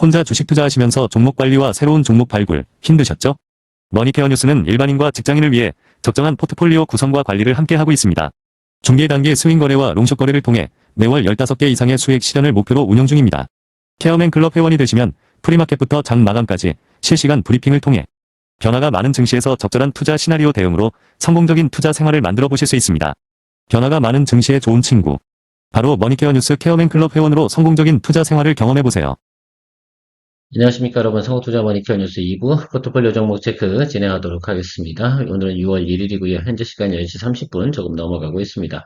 혼자 주식 투자하시면서 종목 관리와 새로운 종목 발굴 힘드셨죠? 머니케어 뉴스는 일반인과 직장인을 위해 적정한 포트폴리오 구성과 관리를 함께 하고 있습니다. 중개 단계 스윙 거래와 롱숏 거래를 통해 매월 15개 이상의 수익 실현을 목표로 운영 중입니다. 케어맨 클럽 회원이 되시면 프리마켓부터 장 마감까지 실시간 브리핑을 통해 변화가 많은 증시에서 적절한 투자 시나리오 대응으로 성공적인 투자 생활을 만들어 보실 수 있습니다. 변화가 많은 증시의 좋은 친구. 바로 머니케어 뉴스 케어맨 클럽 회원으로 성공적인 투자 생활을 경험해 보세요. 안녕하십니까 여러분, 성우투자 머니케어 뉴스 2부 포트폴리오 종목 체크 진행하도록 하겠습니다. 오늘은 6월 1일이고요. 현재 시간 10시 30분 조금 넘어가고 있습니다.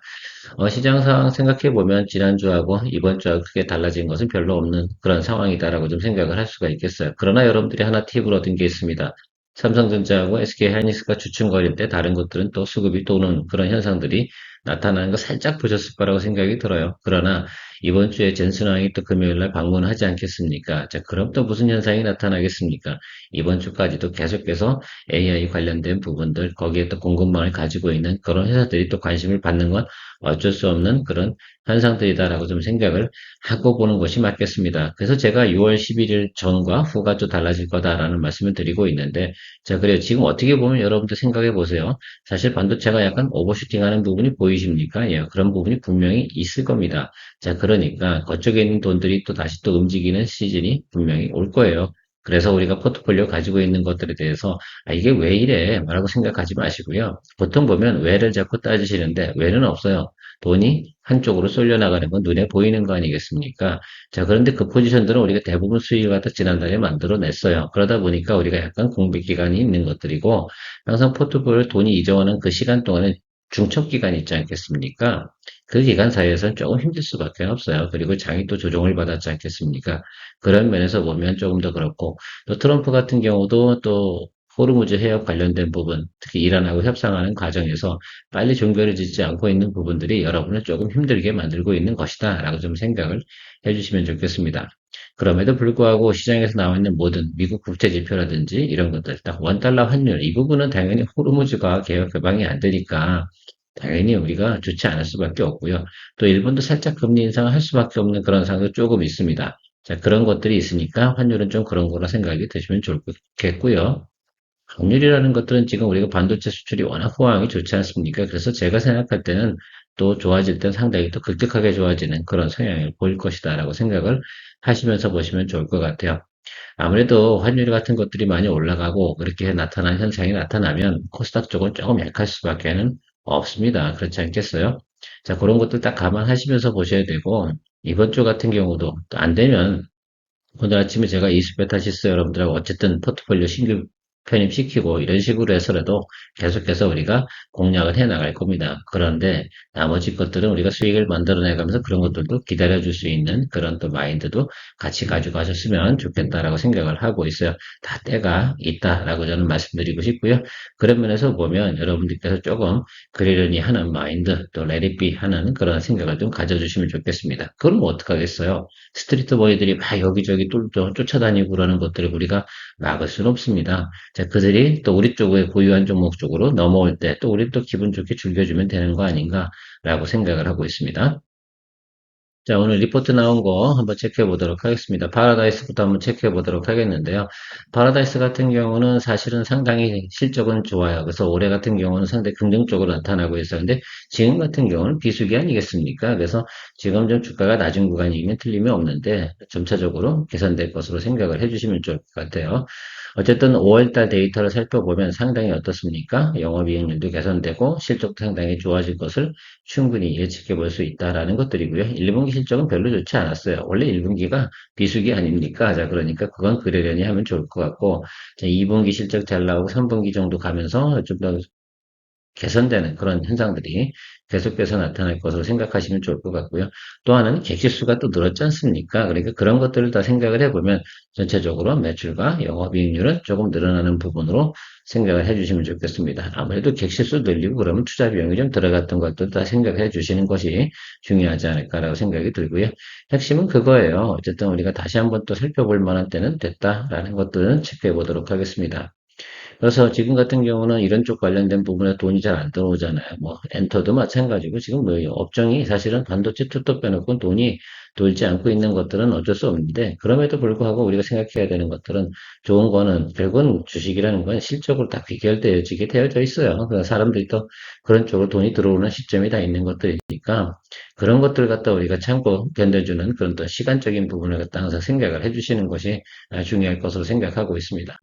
시장 상황 생각해보면 지난주하고 이번 주하고 크게 달라진 것은 별로 없는 그런 상황이다라고 좀 생각을 할 수가 있겠어요. 그러나 여러분들이 하나 팁을 얻은 게 있습니다. 삼성전자하고 SK하이닉스가 주춤거릴 때 다른 것들은 또 수급이 도는 그런 현상들이 나타나는 거 살짝 보셨을 거라고 생각이 들어요. 그러나 이번 주에 젠슨왕이 또 금요일 날 방문하지 않겠습니까? 자, 그럼 또 무슨 현상이 나타나겠습니까? 이번 주까지도 계속해서 AI 관련된 부분들, 거기에 또 공급망을 가지고 있는 그런 회사들이 또 관심을 받는 건 어쩔 수 없는 그런 현상들이다라고 좀 생각을 하고 보는 것이 맞겠습니다. 그래서 제가 6월 11일 전과 후가 좀 달라질 거다라는 말씀을 드리고 있는데, 자, 그래요. 지금 어떻게 보면 여러분들 생각해 보세요. 사실 반도체가 약간 오버슈팅 하는 부분이 보이십니까? 예, 그런 부분이 분명히 있을 겁니다. 자, 그러니까 그쪽에 있는 돈들이 또 다시 또 움직이는 시즌이 분명히 올 거예요. 그래서 우리가 포트폴리오 가지고 있는 것들에 대해서 이게 왜 이래? 라고 생각하지 마시고요. 보통 보면 왜를 자꾸 따지시는데 왜는 없어요. 돈이 한쪽으로 쏠려 나가는 건 눈에 보이는 거 아니겠습니까? 자, 그런데 그 포지션들은 우리가 대부분 수익을 갖다 지난달에 만들어 냈어요. 그러다 보니까 우리가 약간 공백 기간이 있는 것들이고 항상 포트폴리오 돈이 이동하는 그 시간 동안에 중첩 기간이 있지 않겠습니까? 그 기간 사이에서는 조금 힘들 수밖에 없어요. 그리고 장이 또 조정을 받았지 않겠습니까? 그런 면에서 보면 조금 더 그렇고, 또 트럼프 같은 경우도 또 호르무즈 해협 관련된 부분, 특히 이란하고 협상하는 과정에서 빨리 종결이 짓지 않고 있는 부분들이 여러분을 조금 힘들게 만들고 있는 것이다 라고 좀 생각을 해주시면 좋겠습니다. 그럼에도 불구하고 시장에서 나와 있는 모든 미국 국채 지표라든지 이런 것들, 딱 원달러 환율, 이 부분은 당연히 호르무즈가 개혁 개방이 안 되니까 당연히 우리가 좋지 않을 수밖에 없고요. 또 일본도 살짝 금리 인상을 할 수밖에 없는 그런 상황도 조금 있습니다. 자, 그런 것들이 있으니까 환율은 좀 그런 거라 생각이 드시면 좋겠고요. 확률이라는 것들은 지금 우리가 반도체 수출이 워낙 호황이 좋지 않습니까? 그래서 제가 생각할 때는 또 좋아질 땐 상당히 또 급격하게 좋아지는 그런 성향을 보일 것이다라고 생각을 하시면서 보시면 좋을 것 같아요. 아무래도 환율 같은 것들이 많이 올라가고 그렇게 나타난 현상이 나타나면 코스닥 쪽은 조금 약할 수밖에는 없습니다. 그렇지 않겠어요? 자, 그런 것들 딱 감안하시면서 보셔야 되고 이번 주 같은 경우도 또 안 되면 오늘 아침에 제가 이스페타시스 여러분들하고 어쨌든 포트폴리오 신규 편입시키고 이런 식으로 해서라도 계속해서 우리가 공략을 해 나갈 겁니다. 그런데 나머지 것들은 우리가 수익을 만들어내 가면서 그런 것들도 기다려줄 수 있는 그런 또 마인드도 같이 가지고 가셨으면 좋겠다라고 생각을 하고 있어요. 다 때가 있다라고 저는 말씀드리고 싶고요. 그런 면에서 보면 여러분들께서 조금 그러려니 하는 마인드 또 레디비 하는 그런 생각을 좀 가져주시면 좋겠습니다. 그럼 뭐 어떡하겠어요? 스트리트 보이들이 막 여기저기 쫓아다니고 그러는 것들을 우리가 막을 수는 없습니다. 자, 그들이 또 우리 쪽에 보유한 종목 쪽으로 넘어올 때 또 우리 또 기분 좋게 즐겨주면 되는 거 아닌가라고 생각을 하고 있습니다. 자, 오늘 리포트 나온 거 한번 체크해 보도록 하겠습니다. 파라다이스부터 한번 체크해 보도록 하겠는데요. 파라다이스 같은 경우는 사실은 상당히 실적은 좋아요. 그래서 올해 같은 경우는 상당히 긍정적으로 나타나고 있어요. 근데 지금 같은 경우는 비수기 아니겠습니까? 그래서 지금 좀 주가가 낮은 구간이면 틀림이 없는데 점차적으로 개선될 것으로 생각을 해주시면 좋을 것 같아요. 어쨌든 5월달 데이터를 살펴보면 상당히 어떻습니까? 영업이익률도 개선되고 실적도 상당히 좋아질 것을 충분히 예측해 볼 수 있다라는 것들이고요. 1분기 실적은 별로 좋지 않았어요. 원래 1분기가 비수기 아닙니까? 자, 그러니까 그건 그러려니 하면 좋을 것 같고, 자, 2분기 실적 잘 나오고 3분기 정도 가면서 좀 더 개선되는 그런 현상들이 계속해서 나타날 것으로 생각하시면 좋을 것 같고요. 또 하나는 객실수가 또 늘었지 않습니까? 그러니까 그런 것들을 다 생각을 해보면 전체적으로 매출과 영업이익률은 조금 늘어나는 부분으로 생각을 해주시면 좋겠습니다. 아무래도 객실수 늘리고 그러면 투자 비용이 좀 들어갔던 것도 다 생각해 주시는 것이 중요하지 않을까라고 생각이 들고요. 핵심은 그거예요. 어쨌든 우리가 다시 한번 또 살펴볼 만한 때는 됐다라는 것들은 체크해 보도록 하겠습니다. 그래서 지금 같은 경우는 이런 쪽 관련된 부분에 돈이 잘 안 들어오잖아요. 뭐 엔터도 마찬가지고 지금 뭐 업종이 사실은 반도체 투톱 빼놓고 돈이 돌지 않고 있는 것들은 어쩔 수 없는데 그럼에도 불구하고 우리가 생각해야 되는 것들은 좋은 거는 결국은 주식이라는 건 실적으로 다 귀결되어지게 되어져 있어요. 그래서 사람들이 또 그런 쪽으로 돈이 들어오는 시점이 다 있는 것들이니까 그런 것들 갖다 우리가 참고 견뎌주는 그런 또 시간적인 부분을 갖다 항상 생각을 해주시는 것이 중요할 것으로 생각하고 있습니다.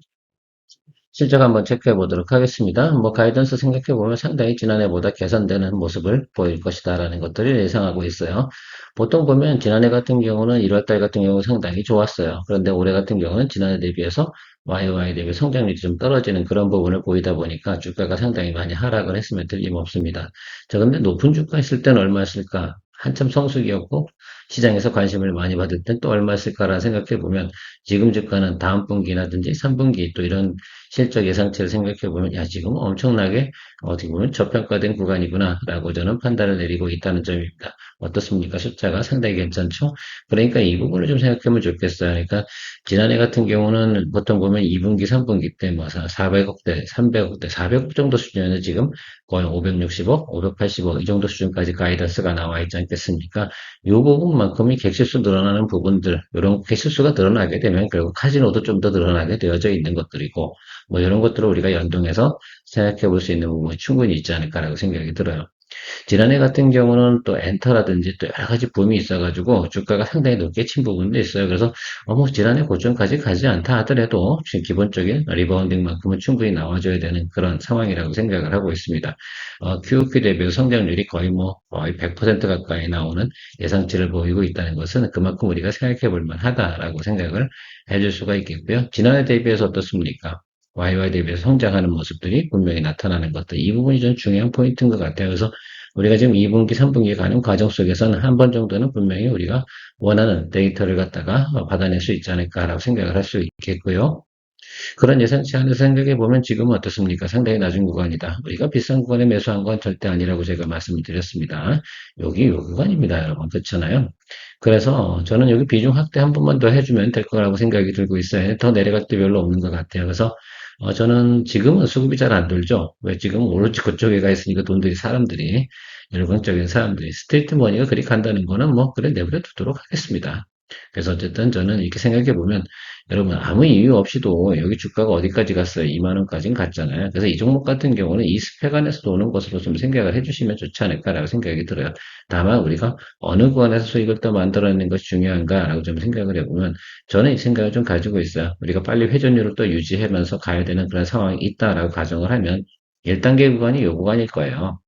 실적 한번 체크해 보도록 하겠습니다. 뭐 가이던스 생각해 보면 상당히 지난해보다 개선되는 모습을 보일 것이다라는 것들을 예상하고 있어요. 보통 보면 지난해 같은 경우는 1월달 같은 경우 상당히 좋았어요. 그런데 올해 같은 경우는 지난해 대비해서 YOY 대비 성장률이 좀 떨어지는 그런 부분을 보이다 보니까 주가가 상당히 많이 하락을 했으면 틀림없습니다. 자, 근데 높은 주가 있을 때는 얼마였을까? 한참 성수기였고 시장에서 관심을 많이 받을 땐 또 얼마였을까라 생각해 보면 지금 주가는 다음 분기라든지 3분기 또 이런 실적 예상치를 생각해 보면 야 지금 엄청나게 어떻게 보면 저평가된 구간이구나라고 저는 판단을 내리고 있다는 점입니다. 어떻습니까? 숫자가 상당히 괜찮죠? 그러니까 이 부분을 좀 생각하면 좋겠어요. 그러니까 지난해 같은 경우는 보통 보면 2분기, 3분기 때 뭐 400억대, 300억대, 400억 정도 수준에는 지금 거의 560억, 580억 이 정도 수준까지 가이던스가 나와 있지 않겠습니까? 이 부분만큼이 객실수 늘어나는 부분들, 이런 객실수가 늘어나게 되면 결국 카지노도 좀 더 늘어나게 되어져 있는 것들이고 뭐 이런 것들을 우리가 연동해서 생각해 볼 수 있는 부분이 충분히 있지 않을까라고 생각이 들어요. 지난해 같은 경우는 또 엔터라든지 또 여러 가지 붐이 있어가지고 주가가 상당히 높게 친 부분도 있어요. 그래서 뭐 지난해 고점까지 가지 않다 하더라도 지금 기본적인 리바운딩만큼은 충분히 나와줘야 되는 그런 상황이라고 생각을 하고 있습니다. QOQ 대비해서 성장률이 거의 뭐 거의 100% 가까이 나오는 예상치를 보이고 있다는 것은 그만큼 우리가 생각해 볼 만하다라고 생각을 해줄 수가 있겠고요. 지난해 대비해서 어떻습니까? YY 대비해서 성장하는 모습들이 분명히 나타나는 것들. 이 부분이 좀 중요한 포인트인 것 같아요. 그래서 우리가 지금 2분기, 3분기 가는 과정 속에서는 한 번 정도는 분명히 우리가 원하는 데이터를 갖다가 받아낼 수 있지 않을까라고 생각을 할 수 있겠고요. 그런 예상치 않은 생각해 보면 지금은 어떻습니까? 상당히 낮은 구간이다. 우리가 비싼 구간에 매수한 건 절대 아니라고 제가 말씀을 드렸습니다. 여기 요 구간입니다, 여러분. 그렇잖아요. 그래서 저는 여기 비중 확대 한 번만 더 해주면 될 거라고 생각이 들고 있어요. 더 내려갈 때 별로 없는 것 같아요. 그래서 저는 지금은 수급이 잘 안 돌죠. 왜 지금 오로지 그쪽에 가 있으니까 돈들이 사람들이 일반적인 사람들이 스트리트 머니가 그리 간다는 거는 뭐 그래 내버려 두도록 하겠습니다. 그래서 어쨌든 저는 이렇게 생각해 보면 여러분 아무 이유 없이도 여기 주가가 어디까지 갔어요? 2만 원까지는 갔잖아요. 그래서 이 종목 같은 경우는 이 스펙 안에서 도는 것으로 좀 생각을 해주시면 좋지 않을까라고 생각이 들어요. 다만 우리가 어느 구간에서 수익을 더 만들어내는 것이 중요한가라고 좀 생각을 해보면 저는 이 생각을 좀 가지고 있어요. 우리가 빨리 회전율을 또 유지하면서 가야 되는 그런 상황이 있다라고 가정을 하면 1단계 구간이 이 구간일 거예요.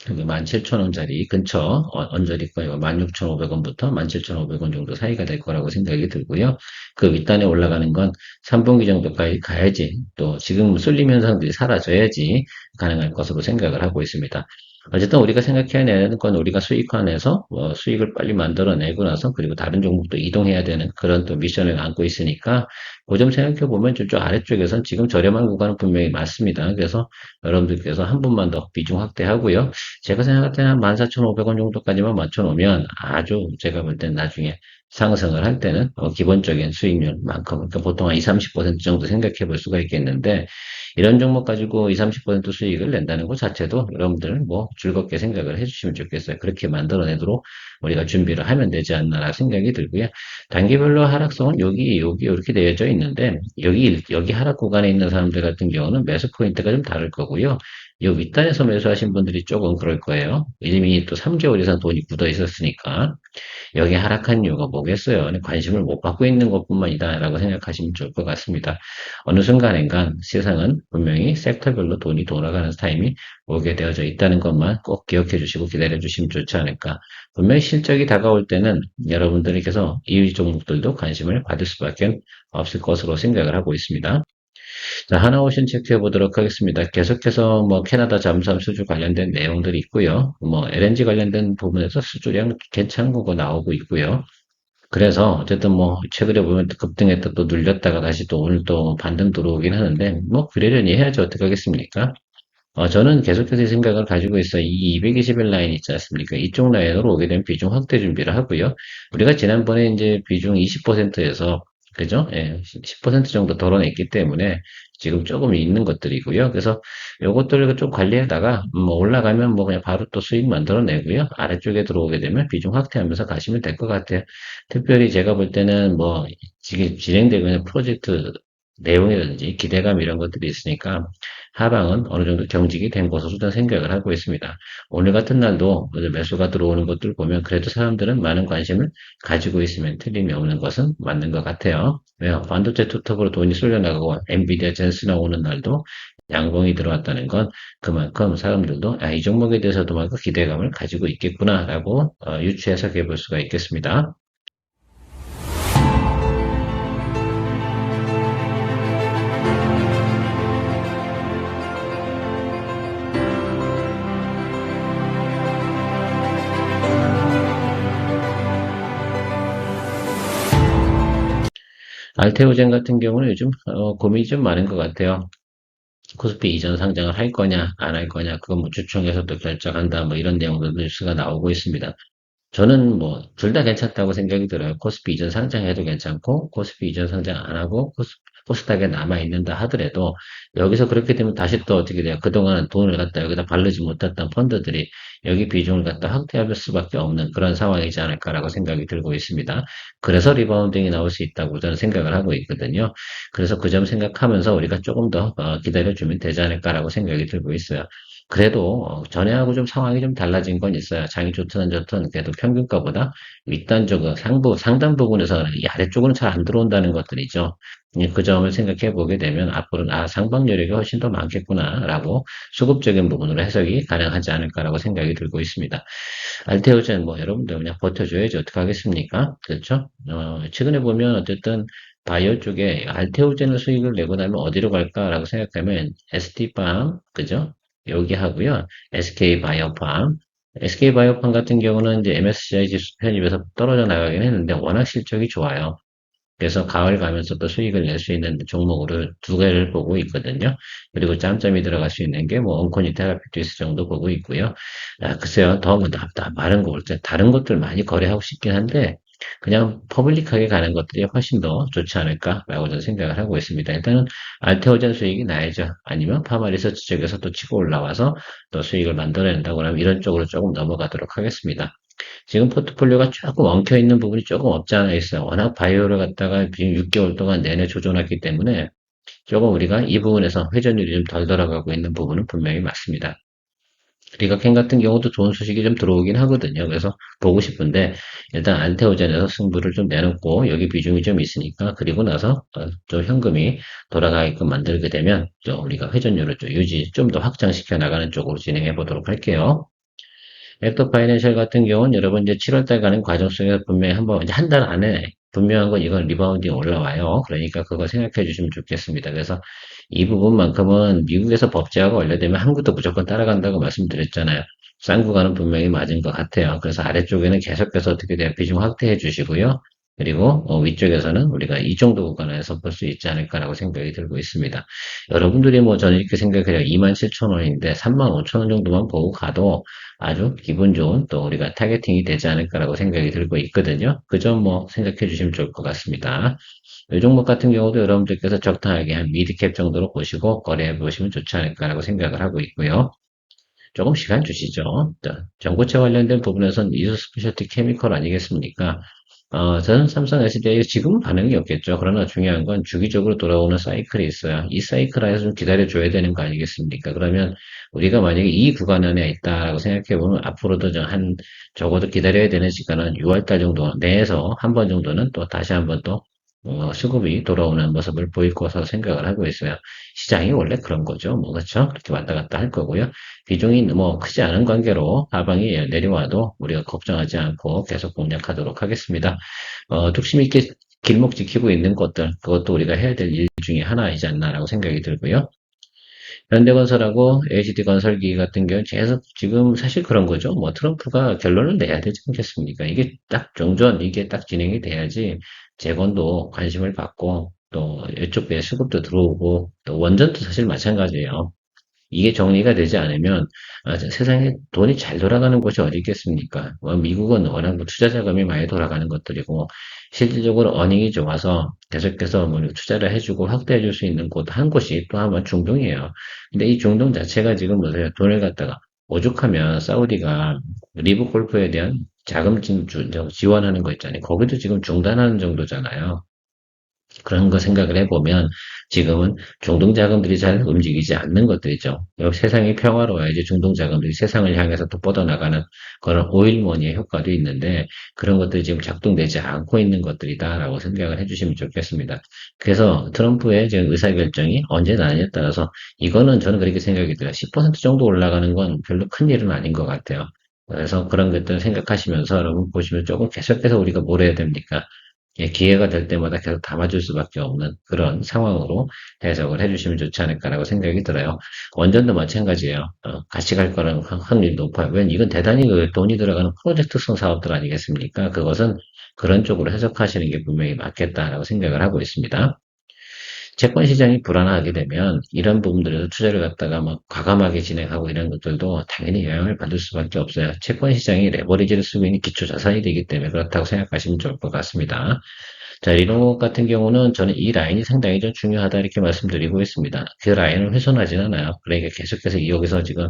여기 17,000원짜리 근처 언저리 거예요. 16,500원부터 17,500원 정도 사이가 될 거라고 생각이 들고요. 그 윗단에 올라가는 건 3분기 정도까지 가야지 또 지금 쏠림 현상들이 사라져야지 가능할 것으로 생각을 하고 있습니다. 어쨌든 우리가 생각해야 되는 건 우리가 수익환에서 수익을 빨리 만들어내고 나서 그리고 다른 종목도 이동해야 되는 그런 또 미션을 안고 있으니까 그 점 생각해 보면 저쪽 아래쪽에선 지금 저렴한 구간은 분명히 맞습니다. 그래서 여러분들께서 한 번만 더 비중 확대하고요. 제가 생각할 때는 한 14,500원 정도까지만 맞춰놓으면 아주 제가 볼 땐 나중에 상승을 할 때는 기본적인 수익률만큼 그러니까 보통 한 20, 30% 정도 생각해 볼 수가 있겠는데 이런 종목 가지고 20, 30% 수익을 낸다는 것 자체도 여러분들 뭐 즐겁게 생각을 해주시면 좋겠어요. 그렇게 만들어내도록 우리가 준비를 하면 되지 않나라 생각이 들고요. 단계별로 하락성은 여기 이렇게 되어져 있는데 여기 하락 구간에 있는 사람들 같은 경우는 매수 포인트가 좀 다를 거고요. 이 윗단에서 매수하신 분들이 조금 그럴 거예요. 이미 또 3개월 이상 돈이 굳어 있었으니까. 여기 하락한 이유가 뭐겠어요? 관심을 못 받고 있는 것뿐만이다라고 생각하시면 좋을 것 같습니다. 어느 순간인가 세상은 분명히 섹터별로 돈이 돌아가는 타임이 오게 되어져 있다는 것만 꼭 기억해 주시고 기다려 주시면 좋지 않을까. 분명히 실적이 다가올 때는 여러분들이 계속 이 종목들도 관심을 받을 수밖에 없을 것으로 생각을 하고 있습니다. 자, 하나오션 체크해 보도록 하겠습니다. 계속해서 뭐 캐나다 잠수함 수주 관련된 내용들이 있고요. 뭐 LNG 관련된 부분에서 수주량 괜찮은 거 나오고 있고요. 그래서 어쨌든 뭐 최근에 보면 급등했다 또 눌렸다가 다시 또 오늘 또 반등 들어오긴 하는데 뭐 그러려니 해야지 어떻게 하겠습니까? 저는 계속해서 이 생각을 가지고 있어요. 이 221 라인 있지 않습니까? 이쪽 라인으로 오게 되면 비중 확대 준비를 하고요. 우리가 지난번에 이제 비중 20%에서 그죠? 예, 10% 정도 덜어냈기 때문에 지금 조금 있는 것들이고요. 그래서 요것들을 좀 관리하다가 뭐 올라가면 뭐 그냥 바로 또 수익 만들어내고요. 아래쪽에 들어오게 되면 비중 확대하면서 가시면 될 것 같아요. 특별히 제가 볼 때는 뭐 지금 진행되고 있는 프로젝트 내용이라든지 기대감 이런 것들이 있으니까 하방은 어느 정도 경직이 된 것으로 저는 생각을 하고 있습니다. 오늘 같은 날도 매수가 들어오는 것들 보면 그래도 사람들은 많은 관심을 가지고 있으면 틀림이 없는 것은 맞는 것 같아요. 왜요? 반도체 투톱으로 돈이 쏠려나가고 엔비디아 젠스 나오는 날도 양봉이 들어왔다는 건 그만큼 사람들도 이 종목에 대해서도 막 기대감을 가지고 있겠구나라고 유추 해석해 볼 수가 있겠습니다. 알테오젠 같은 경우는 요즘 고민이 좀 많은 것 같아요. 코스피 이전 상장을 할 거냐, 안 할 거냐, 그건 뭐 주총에서 또 결정한다, 뭐 이런 내용도 뉴스가 나오고 있습니다. 저는 뭐, 둘 다 괜찮다고 생각이 들어요. 코스피 이전 상장해도 괜찮고, 코스피 이전 상장 안 하고, 코스닥에 남아있는다 하더라도, 여기서 그렇게 되면 다시 또 어떻게 돼요? 그동안 돈을 갖다 여기다 바르지 못했던 펀드들이 여기 비중을 갖다 확대할 수밖에 없는 그런 상황이지 않을까라고 생각이 들고 있습니다. 그래서 리바운딩이 나올 수 있다고 저는 생각을 하고 있거든요. 그래서 그 점 생각하면서 우리가 조금 더 기다려주면 되지 않을까라고 생각이 들고 있어요. 그래도 전에하고 좀 상황이 좀 달라진 건 있어요. 장이 좋든 안 좋든 그래도 평균가보다 윗단적 상단 부분에서 이 아래쪽으로는 잘 안 들어온다는 것들이죠. 그 점을 생각해 보게 되면 앞으로는 상방 여력이 훨씬 더 많겠구나라고 수급적인 부분으로 해석이 가능하지 않을까라고 생각이 들고 있습니다. 알테오젠 뭐 여러분들 그냥 버텨줘야지 어떡하겠습니까? 그렇죠? 최근에 보면 어쨌든 바이오 쪽에 알테오젠을 수익을 내고 나면 어디로 갈까라고 생각하면 ST팜, 그죠? 여기 하고요. SK바이오팜. SK바이오팜 같은 경우는 이제 MSCI 지수 편입에서 떨어져 나가긴 했는데 워낙 실적이 좋아요. 그래서 가을 가면서 또 수익을 낼 수 있는 종목으로 두 개를 보고 있거든요. 그리고 짬짬이 들어갈 수 있는 게 뭐 온코니 테라피투스 정도 보고 있고요. 글쎄요, 더 뭐 많은 거 볼 때 다른 것들 많이 거래하고 싶긴 한데 그냥 퍼블릭하게 가는 것들이 훨씬 더 좋지 않을까라고 저는 생각을 하고 있습니다. 일단은 알테오젠 수익이 나야죠. 아니면 파마리서치 쪽에서 또 치고 올라와서 또 수익을 만들어낸다고 하면 이런 쪽으로 조금 넘어가도록 하겠습니다. 지금 포트폴리오가 조금 엉켜있는 부분이 조금 없지 않아 있어요. 워낙 바이오를 갖다가 지금 6개월 동안 내내 조져놨기 때문에 조금 우리가 이 부분에서 회전율이 좀 덜 돌아가고 있는 부분은 분명히 맞습니다. 리가캔 같은 경우도 좋은 소식이 좀 들어오긴 하거든요. 그래서 보고 싶은데 일단 안테오젠에서 승부를 좀 내놓고 여기 비중이 좀 있으니까 그리고 나서 좀 현금이 돌아가게끔 만들게 되면 좀 우리가 회전율을 좀 유지 좀 더 확장시켜 나가는 쪽으로 진행해 보도록 할게요. 엑터 파이낸셜 같은 경우는 여러분 이제 7월달 가는 과정 속에서 분명히 한번 이제 한 달 안에 분명한 건 이건 리바운딩 올라와요. 그러니까 그거 생각해 주시면 좋겠습니다. 그래서 이 부분만큼은 미국에서 법제화가 완료되면 한국도 무조건 따라간다고 말씀드렸잖아요. 싼 구간은 분명히 맞은 것 같아요. 그래서 아래쪽에는 계속해서 어떻게 돼요? 비중 확대해 주시고요. 그리고 위쪽에서는 우리가 이 정도 구간에서 볼 수 있지 않을까라고 생각이 들고 있습니다. 여러분들이 뭐 저는 이렇게 생각해요. 27,000원인데 35,000원 정도만 보고 가도 아주 기분 좋은 또 우리가 타겟팅이 되지 않을까라고 생각이 들고 있거든요. 그 점 뭐 생각해 주시면 좋을 것 같습니다. 이 종목 같은 경우도 여러분들께서 적당하게 한 미드캡 정도로 보시고 거래해 보시면 좋지 않을까라고 생각을 하고 있고요. 조금 시간 주시죠. 전고체 관련된 부분에서는 이수 스페셜티 케미컬 아니겠습니까? 저는 삼성 SDI 지금은 반응이 없겠죠. 그러나 중요한 건 주기적으로 돌아오는 사이클이 있어요. 이 사이클 안에서 좀 기다려줘야 되는 거 아니겠습니까? 그러면 우리가 만약에 이 구간 안에 있다라고 생각해보면 앞으로도 적어도 기다려야 되는 시간은 6월달 정도 내에서 한 번 정도는 또 다시 한번 또 수급이 돌아오는 모습을 보일 것으로 생각을 하고 있어요. 시장이 원래 그런 거죠. 뭐, 그렇죠? 그렇게 왔다 갔다 할 거고요. 비중이 뭐 크지 않은 관계로 하방이 내려와도 우리가 걱정하지 않고 계속 공략하도록 하겠습니다. 뚝심 있게 길목 지키고 있는 것들, 그것도 우리가 해야 될 일 중에 하나이지 않나라고 생각이 들고요. 현대건설하고 HD건설기 같은 경우는 계속 지금 사실 그런 거죠. 뭐 트럼프가 결론을 내야 되지 않겠습니까? 이게 딱 정전, 이게 딱 진행이 돼야지 재건도 관심을 받고 또 이쪽에 수급도 들어오고 또 원전도 사실 마찬가지예요. 이게 정리가 되지 않으면 세상에 돈이 잘 돌아가는 곳이 어디 있겠습니까? 미국은 워낙 뭐 투자 자금이 많이 돌아가는 것들이고 실질적으로 어닝이 좋아서 계속해서 뭐 투자를 해주고 확대해 줄 수 있는 곳 한 곳이 또 한번 중동이에요. 근데 이 중동 자체가 지금 보세요. 돈을 갖다가 오죽하면 사우디가 리브 골프에 대한 자금 지원하는 거 있잖아요. 거기도 지금 중단하는 정도잖아요. 그런 거 생각을 해보면 지금은 중동 자금들이 잘 움직이지 않는 것들이죠. 세상이 평화로워야지 중동 자금들이 세상을 향해서 또 뻗어나가는 그런 오일머니의 효과도 있는데 그런 것들이 지금 작동되지 않고 있는 것들이다라고 생각을 해주시면 좋겠습니다. 그래서 트럼프의 지금 의사결정이 언제 나느냐에 따라서 이거는 저는 그렇게 생각이 들어요. 10% 정도 올라가는 건 별로 큰 일은 아닌 것 같아요. 그래서 그런 것들 생각하시면서 여러분 보시면 조금 계속해서 우리가 뭘 해야 됩니까? 예, 기회가 될 때마다 계속 담아줄 수밖에 없는 그런 상황으로 해석을 해주시면 좋지 않을까라고 생각이 들어요. 원전도 마찬가지예요. 같이 갈 거라는 확률이 높아요. 왜냐면 이건 대단히 그 돈이 들어가는 프로젝트성 사업들 아니겠습니까? 그것은 그런 쪽으로 해석하시는 게 분명히 맞겠다라고 생각을 하고 있습니다. 채권 시장이 불안하게 되면 이런 부분들에서 투자를 갖다가 막 과감하게 진행하고 이런 것들도 당연히 영향을 받을 수밖에 없어요. 채권 시장이 레버리지를 쓰고 있는 기초 자산이 되기 때문에 그렇다고 생각하시면 좋을 것 같습니다. 자, 이런 같은 경우는 저는 이 라인이 상당히 좀 중요하다 이렇게 말씀드리고 있습니다. 그 라인을 훼손하진 않아요. 그러니까 계속해서 여기서 지금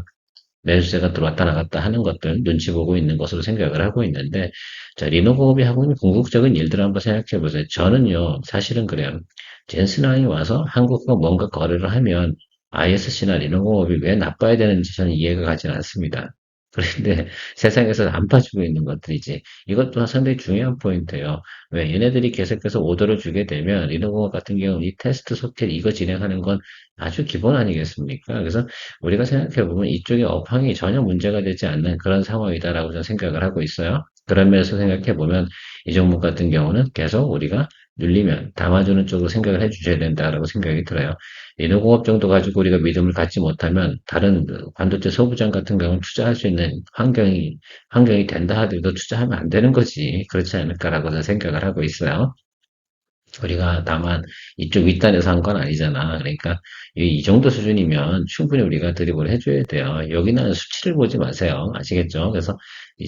매수세가 들어왔다 나갔다 하는 것들 눈치 보고 있는 것으로 생각을 하고 있는데, 자, 리노공업이 하고 있는 궁극적인 일들을 한번 생각해 보세요. 저는요, 사실은 그래요. 젠슨항이 와서 한국과 뭔가 거래를 하면 ISC나 리노공업이 왜 나빠야 되는지 저는 이해가 가지 않습니다. 그런데 세상에서 안 빠지고 있는 것들이지. 이것도 상당히 중요한 포인트예요. 왜 얘네들이 계속해서 오더를 주게 되면 리노공업 같은 경우는 이 테스트 소켓 이거 진행하는 건 아주 기본 아니겠습니까? 그래서 우리가 생각해보면 이쪽의 업황이 전혀 문제가 되지 않는 그런 상황이다라고 저는 생각을 하고 있어요. 그런 면에서 생각해보면 이 종목 같은 경우는 계속 우리가 눌리면 담아주는 쪽으로 생각을 해주셔야 된다라고 생각이 들어요. 인후공업 정도 가지고 우리가 믿음을 갖지 못하면 다른 그 반도체 소부장 같은 경우는 투자할 수 있는 환경이 된다 하더라도 투자하면 안 되는 거지. 그렇지 않을까라고 저는 생각을 하고 있어요. 우리가 다만 이쪽 윗단에서 한 건 아니잖아. 그러니까 이 정도 수준이면 충분히 우리가 드리블을 해줘야 돼요. 여기는 수치를 보지 마세요. 아시겠죠? 그래서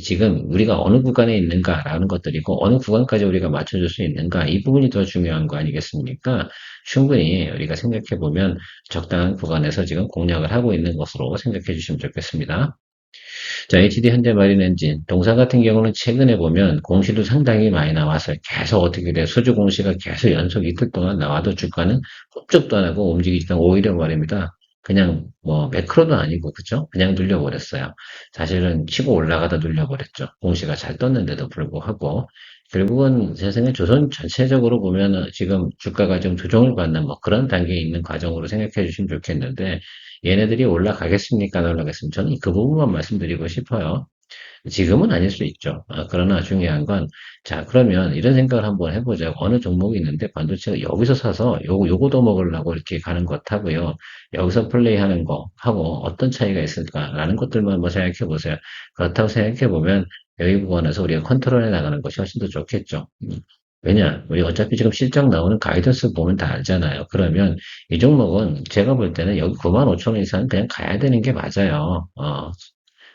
지금 우리가 어느 구간에 있는가라는 것들이고 어느 구간까지 우리가 맞춰줄 수 있는가 이 부분이 더 중요한 거 아니겠습니까? 충분히 우리가 생각해 보면 적당한 구간에서 지금 공략을 하고 있는 것으로 생각해 주시면 좋겠습니다. 자, HD 현대마린 엔진. 동사 같은 경우는 최근에 보면 공시도 상당히 많이 나와서 계속 어떻게 돼. 수주 공시가 계속 연속 이틀 동안 나와도 주가는 꼼짝도 안 하고 움직이니까 오히려 말입니다. 그냥 뭐 매크로도 아니고 그죠? 그냥 눌려버렸어요. 사실은 치고 올라가다 눌려버렸죠. 공시가 잘 떴는데도 불구하고 결국은 세상에 조선 전체적으로 보면은 지금 주가가 좀 조정을 받는 뭐 그런 단계에 있는 과정으로 생각해 주시면 좋겠는데 얘네들이 올라가겠습니까? 안 올라가겠습니까? 저는 그 부분만 말씀드리고 싶어요. 지금은 아닐 수 있죠. 그러나 중요한 건, 자, 그러면 이런 생각을 한번 해보자. 어느 종목이 있는데 반도체가 여기서 사서 요거도 먹으려고 이렇게 가는 것하고요. 여기서 플레이하는 거 하고 어떤 차이가 있을까라는 것들만 한번 생각해 보세요. 그렇다고 생각해 보면 여기 부분에서 우리가 컨트롤해 나가는 것이 훨씬 더 좋겠죠. 왜냐? 우리 어차피 지금 실적 나오는 가이던스 보면 다 알잖아요. 그러면 이 종목은 제가 볼 때는 여기 9만 5천 원 이상은 그냥 가야 되는 게 맞아요.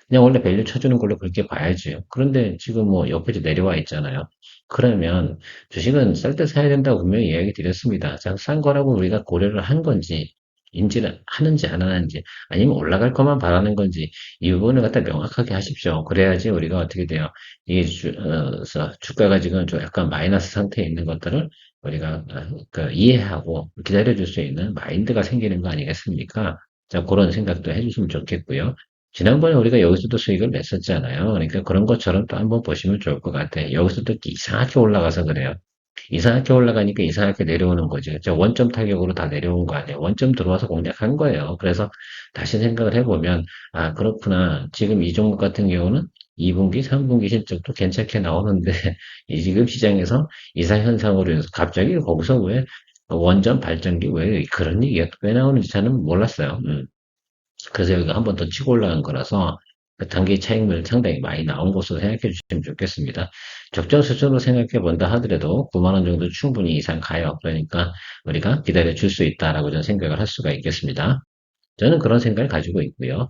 그냥 원래 밸류 쳐주는 걸로 그렇게 봐야지. 그런데 지금 뭐 옆에 내려와 있잖아요. 그러면 주식은 쌀 때 사야 된다고 분명히 이야기 드렸습니다. 자, 싼 거라고 우리가 고려를 한 건지, 인지를 하는지 안 하는지, 아니면 올라갈 것만 바라는 건지, 이 부분을 갖다 명확하게 하십시오. 그래야지 우리가 어떻게 돼요. 이게 주가가 지금 좀 약간 마이너스 상태에 있는 것들을 우리가 그 이해하고 기다려줄 수 있는 마인드가 생기는 거 아니겠습니까? 자, 그런 생각도 해주시면 좋겠고요. 지난번에 우리가 여기서도 수익을 냈었잖아요. 그러니까 그런 것처럼 또 한번 보시면 좋을 것 같아요. 여기서도 이상하게 올라가서 그래요. 이상하게 올라가니까 이상하게 내려오는 거죠. 저 원점 타격으로 다 내려온 거 아니에요. 원점 들어와서 공략한 거예요. 그래서 다시 생각을 해보면, 아, 그렇구나. 지금 이 종목 같은 경우는 2분기, 3분기 실적도 괜찮게 나오는데, 이 지금 시장에서 이상현상으로 인해서 갑자기 거기서 왜 원전 발전기 왜 그런 얘기가 왜 나오는지 저는 몰랐어요. 그래서 여기가 한 번 더 치고 올라간 거라서 그 단기 차익률 상당히 많이 나온 것으로 생각해 주시면 좋겠습니다. 적정 수준으로 생각해 본다 하더라도 9만 원 정도 충분히 이상 가요. 그러니까 우리가 기다려 줄 수 있다라고 저는 생각을 할 수가 있겠습니다. 저는 그런 생각을 가지고 있고요.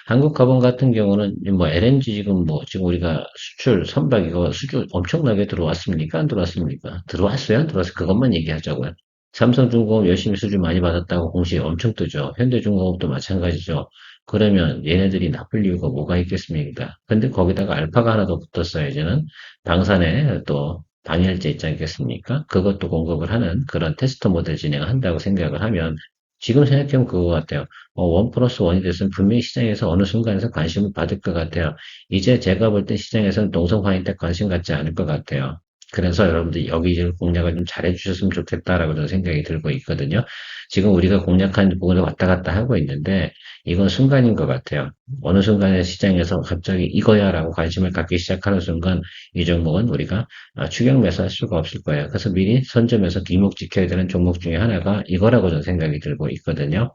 한국가본 같은 경우는 뭐 LNG 지금 우리가 수출 선박 이거 수주 엄청나게 들어왔습니까? 안 들어왔습니까? 들어왔어요? 안 들어왔어요? 그것만 얘기하자고요. 삼성중공업 열심히 수주 많이 받았다고 공시 엄청 뜨죠. 현대중공업도 마찬가지죠. 그러면 얘네들이 나쁠 이유가 뭐가 있겠습니까? 근데 거기다가 알파가 하나 더 붙었어요. 이제는 방산에 또 방열재 있지 않겠습니까? 그것도 공급을 하는 그런 테스트 모델 진행한다고 생각을 하면 지금 생각해보면 그거 같아요. 원 플러스 원이 됐으면 분명히 시장에서 어느 순간에서 관심을 받을 것 같아요. 이제 제가 볼 때 시장에서는 동성화인테 관심 갖지 않을 것 같아요. 그래서 여러분들 여기 좀 공략을 좀 잘해 주셨으면 좋겠다라고 저는 생각이 들고 있거든요. 지금 우리가 공략하는 부분을 왔다 갔다 하고 있는데 이건 순간인 것 같아요. 어느 순간에 시장에서 갑자기 이거야라고 관심을 갖기 시작하는 순간 이 종목은 우리가 추격 매수할 수가 없을 거예요. 그래서 미리 선점해서 뒷목 지켜야 되는 종목 중에 하나가 이거라고 저는 생각이 들고 있거든요.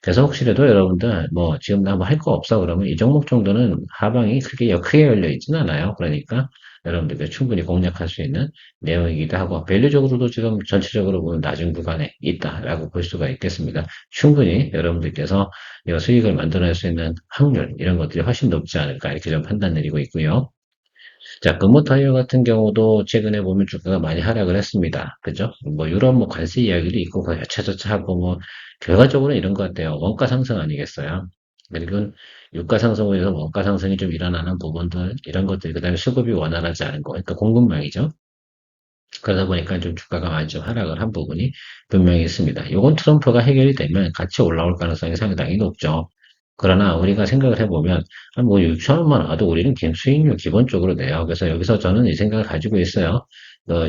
그래서 혹시라도 여러분들 뭐 지금 나 뭐 할 거 없어 그러면 이 종목 정도는 하방이 크게 열려 있지는 않아요. 그러니까 여러분들께 충분히 공략할 수 있는 내용이기도 하고 밸류적으로도 지금 전체적으로 보면 낮은 구간에 있다라고 볼 수가 있겠습니다. 충분히 여러분들께서 이 수익을 만들어낼 수 있는 확률 이런 것들이 훨씬 높지 않을까 이렇게 좀 판단 내리고 있고요. 자, 금호타이어 같은 경우도 최근에 보면 주가가 많이 하락을 했습니다. 그죠? 뭐, 유럽 뭐 관세 이야기도 있고, 그 여차저차 하고, 뭐, 결과적으로 이런 것 같아요. 원가 상승 아니겠어요? 그리고 유가 상승으로 해서 원가 상승이 좀 일어나는 부분들, 이런 것들, 그 다음에 수급이 원활하지 않은 거, 그러니까 공급망이죠. 그러다 보니까 좀 주가가 많이 좀 하락을 한 부분이 분명히 있습니다. 이건 트럼프가 해결이 되면 같이 올라올 가능성이 상당히 높죠. 그러나 우리가 생각을 해보면 한 뭐 6천 원만 와도 우리는 수익률 기본적으로 내요. 그래서 여기서 저는 이 생각을 가지고 있어요.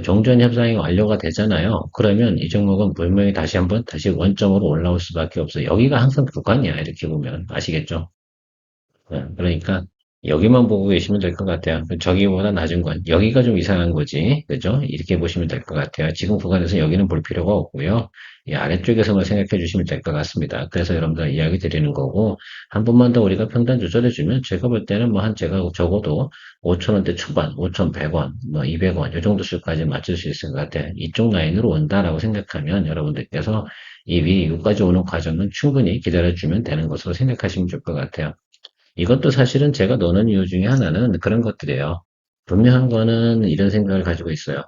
종전 협상이 완료가 되잖아요. 그러면 이 종목은 분명히 다시 한번 다시 원점으로 올라올 수밖에 없어요. 여기가 항상 구간이야. 이렇게 보면 아시겠죠? 그러니까 여기만 보고 계시면 될 것 같아요. 저기보다 낮은 건 여기가 좀 이상한 거지, 그죠? 이렇게 보시면 될 것 같아요. 지금 구간에서 여기는 볼 필요가 없고요. 이 아래쪽에서만 생각해 주시면 될 것 같습니다. 그래서 여러분들 이야기 드리는 거고 한 번만 더 우리가 평단 조절해 주면 제가 볼 때는 뭐 한 제가 적어도 5천 원대 초반, 5,100원, 뭐 200원 이 정도 수까지 맞출 수 있을 것 같아요. 이쪽 라인으로 온다라고 생각하면 여러분들께서 이 위, 여기까지 오는 과정은 충분히 기다려주면 되는 것으로 생각하시면 좋을 것 같아요. 이것도 사실은 제가 노는 이유 중에 하나는 그런 것들이에요. 분명한 거는 이런 생각을 가지고 있어요.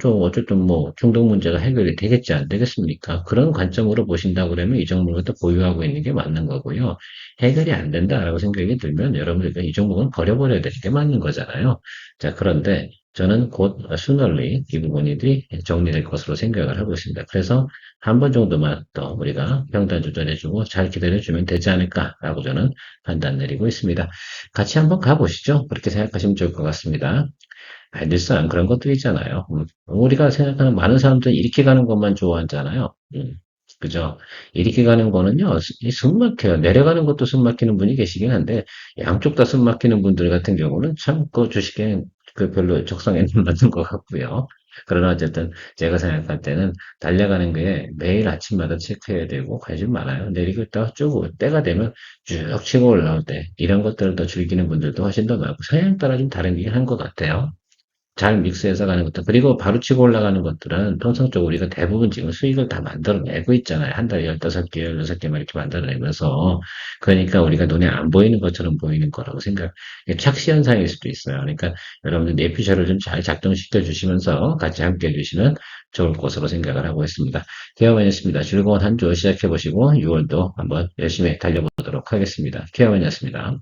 좀 어쨌든 뭐 중독 문제가 해결이 되겠지 안 되겠습니까? 그런 관점으로 보신다고 그러면 이 종목을 또 보유하고 있는 게 맞는 거고요. 해결이 안 된다라고 생각이 들면 여러분들 이 종목은 버려버려야 되는 게 맞는 거잖아요. 자, 그런데 저는 곧 순널리 이 부분이 정리될 것으로 생각을 하고 있습니다. 그래서 한 번 정도만 더 우리가 평단 조절해주고 잘 기다려주면 되지 않을까라고 저는 판단 내리고 있습니다. 같이 한번 가보시죠. 그렇게 생각하시면 좋을 것 같습니다. 늘상 그런 것들이 있잖아요. 우리가 생각하는 많은 사람들은 이렇게 가는 것만 좋아하잖아요. 그죠? 이렇게 가는 거는요, 숨 막혀요. 내려가는 것도 숨 막히는 분이 계시긴 한데, 양쪽 다 숨 막히는 분들 같은 경우는 참, 그 주식에 그 별로 적성에는 맞는 것 같고요. 그러나 어쨌든 제가 생각할 때는 달려가는 게 매일 아침마다 체크해야 되고 관심 많아요. 내리고 있다가 쭉 때가 되면 쭉 치고 올라올 때 이런 것들을 더 즐기는 분들도 훨씬 더 많고 성향 따라 좀 다르긴 한 것 같아요. 잘 믹스해서 가는 것들. 그리고 바로 치고 올라가는 것들은 통상적으로 우리가 대부분 지금 수익을 다 만들어내고 있잖아요. 한 달에 15개, 16개만 이렇게 만들어내면서. 그러니까 우리가 눈에 안 보이는 것처럼 보이는 거라고 생각, 이게 착시 현상일 수도 있어요. 그러니까 여러분들 뇌피셜을 좀 잘 작동시켜 주시면서 같이 함께 해주시면 좋을 것으로 생각을 하고 있습니다. 케어맨이었습니다. 즐거운 한 주 시작해 보시고 6월도 한번 열심히 달려보도록 하겠습니다. 케어맨이었습니다.